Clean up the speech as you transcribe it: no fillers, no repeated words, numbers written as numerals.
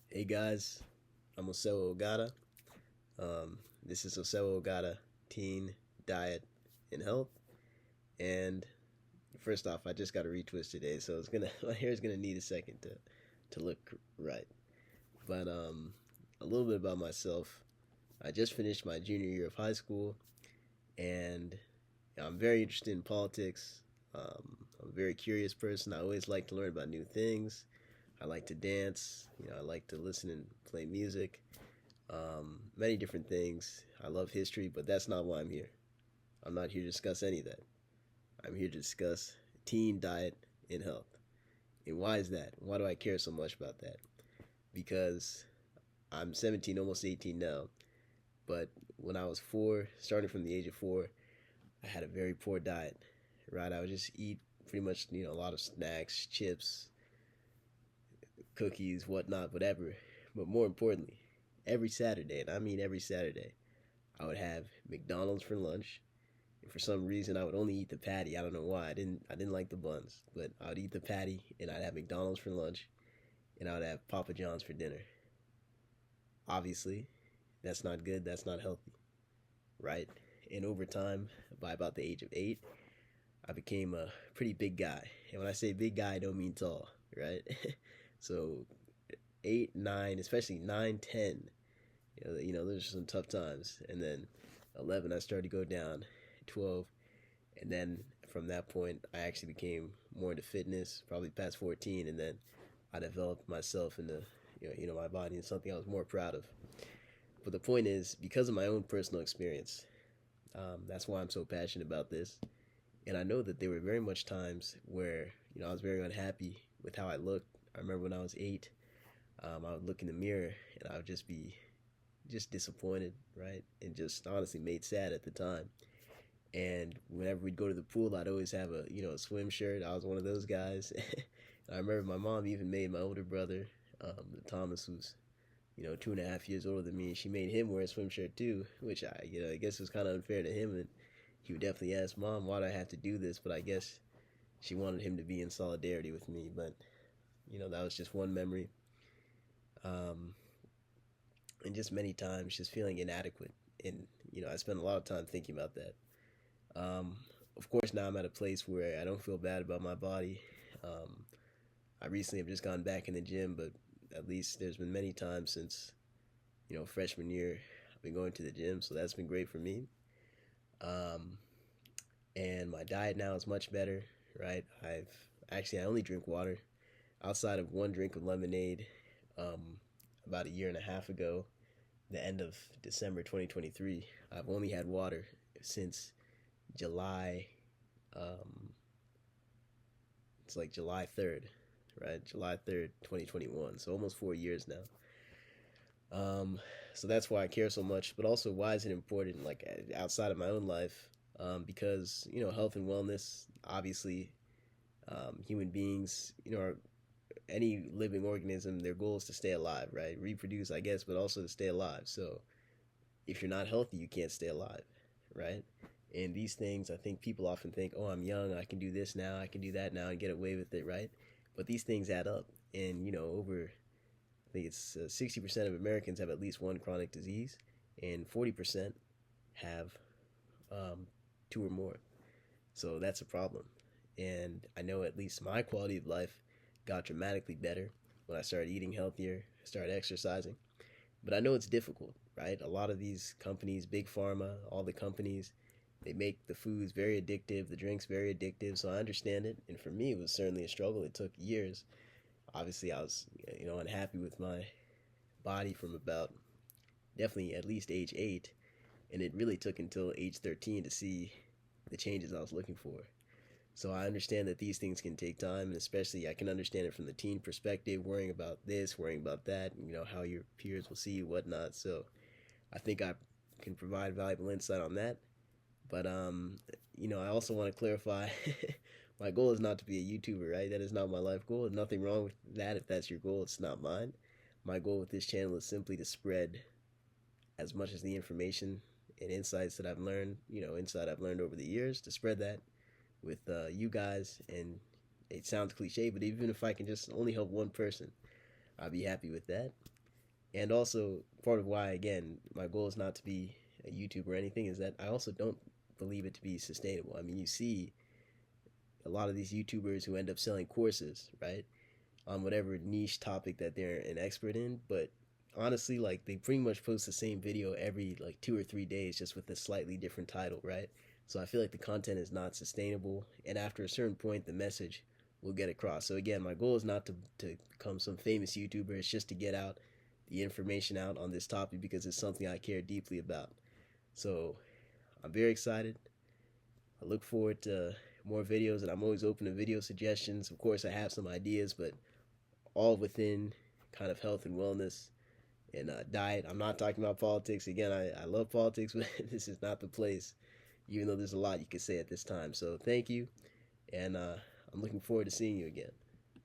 Hey guys, I'm Osewa Ogata. This is Osewa Ogata Teen Diet and Health. And first off, I just got a retwist today, so it's gonna my hair's gonna need a second to look right. But a little bit about myself. I just finished my junior year of high school, and I'm very interested in politics. I'm a very curious person. I always like to learn about new things. I like to dance. I like to listen and play music. Many different things. I love history, but that's not why I'm here. I'm not here to discuss any of that. I'm here to discuss teen diet and health. And why is that? Why do I care so much about that? Because I'm 17, almost 18 now. But when I was four, starting from the age of four, I had a very poor diet. Right, I would just eat pretty much a lot of snacks, chips, cookies, whatnot, whatever. But more importantly, every Saturday, and I mean every Saturday, I would have McDonald's for lunch. And for some reason, I would only eat the patty. I don't know why. I didn't like the buns, but I would eat the patty, and I'd have McDonald's for lunch, and I would have Papa John's for dinner. Obviously, that's not good. That's not healthy, right? And over time, by about the age of 8, I became a pretty big guy. And when I say big guy, I don't mean tall, right? So 8, 9, especially 9, 10. Those are some tough times. And then 11, I started to go down. 12, and then from that point, I actually became more into fitness. Probably past 14, and then I developed myself into my body and something I was more proud of. But the point is, because of my own personal experience, that's why I'm so passionate about this. And I know that there were very much times where I was very unhappy with how I looked. I remember when I was 8, I would look in the mirror and I would just be just disappointed, right? And just honestly made sad at the time. And whenever we'd go to the pool, I'd always have a swim shirt. I was one of those guys. I remember my mom even made my older brother, Thomas, who's 2.5 years older than me. She made him wear a swim shirt too, which I guess was kind of unfair to him. And he would definitely ask, "Mom, why do I have to do this?" But I guess she wanted him to be in solidarity with me. But that was just one memory. Um, and just many times, just feeling inadequate. And I spent a lot of time thinking about that. Um, of course, now I'm at a place where I don't feel bad about my body. Um, I recently have just gone back in the gym, but at least there's been many times since freshman year I've been going to the gym, so that's been great for me. Um, and my diet now is much better. Right, I only drink water outside of one drink of lemonade. Um, about a year and a half ago, the end of December 2023, I've only had water since July. Um, it's like July 3rd, right? July 3rd, 2021. So almost 4 years now. Um, so that's why I care so much. But also, why is it important, like outside of my own life? Because health and wellness. Obviously, human beings, are any living organism. Their goal is to stay alive, right? Reproduce, I guess, but also to stay alive. So if you're not healthy, you can't stay alive, right? And these things, I think people often think, oh, I'm young, I can do this now, I can do that now, and get away with it, right? But these things add up. And, I think it's 60% of Americans have at least one chronic disease, and 40% have um, two or more. So that's a problem. And I know at least my quality of life got dramatically better when I started eating healthier, started exercising. But I know it's difficult, right? A lot of these companies, big pharma, all the companies, they make the foods very addictive, the drinks very addictive. So I understand it. And for me, it was certainly a struggle. It took years. Obviously, I was, unhappy with my body from about definitely at least age 8. And it really took until age 13 to see the changes I was looking for. So I understand that these things can take time, and especially I can understand it from the teen perspective, worrying about this, worrying about that, and, how your peers will see you, whatnot. So I think I can provide valuable insight on that. But I also want to clarify, my goal is not to be a YouTuber, right? That is not my life goal. There's nothing wrong with that. If that's your goal, it's not mine. My goal with this channel is simply to spread as much as the information and insights that I've learned, insight I've learned over the years, to spread that with you guys. And it sounds cliche, but even if I can just only help one person, I'll be happy with that. And also, part of why, again, my goal is not to be a YouTuber or anything, is that I also don't believe it to be sustainable. I mean, you see a lot of these YouTubers who end up selling courses, right, on whatever niche topic that they're an expert in, but honestly, like, they pretty much post the same video every like 2 or 3 days, just with a slightly different title, right? So I feel like the content is not sustainable, and after a certain point, the message will get across. So again, my goal is not to become some famous YouTuber. It's just to get out the information out on this topic because it's something I care deeply about. So I'm very excited. I look forward to more videos, and I'm always open to video suggestions. Of course, I have some ideas, but all within kind of health and wellness and diet. I'm not talking about politics. Again, I love politics, but this is not the place, even though there's a lot you could say at this time. So thank you, and I'm looking forward to seeing you again.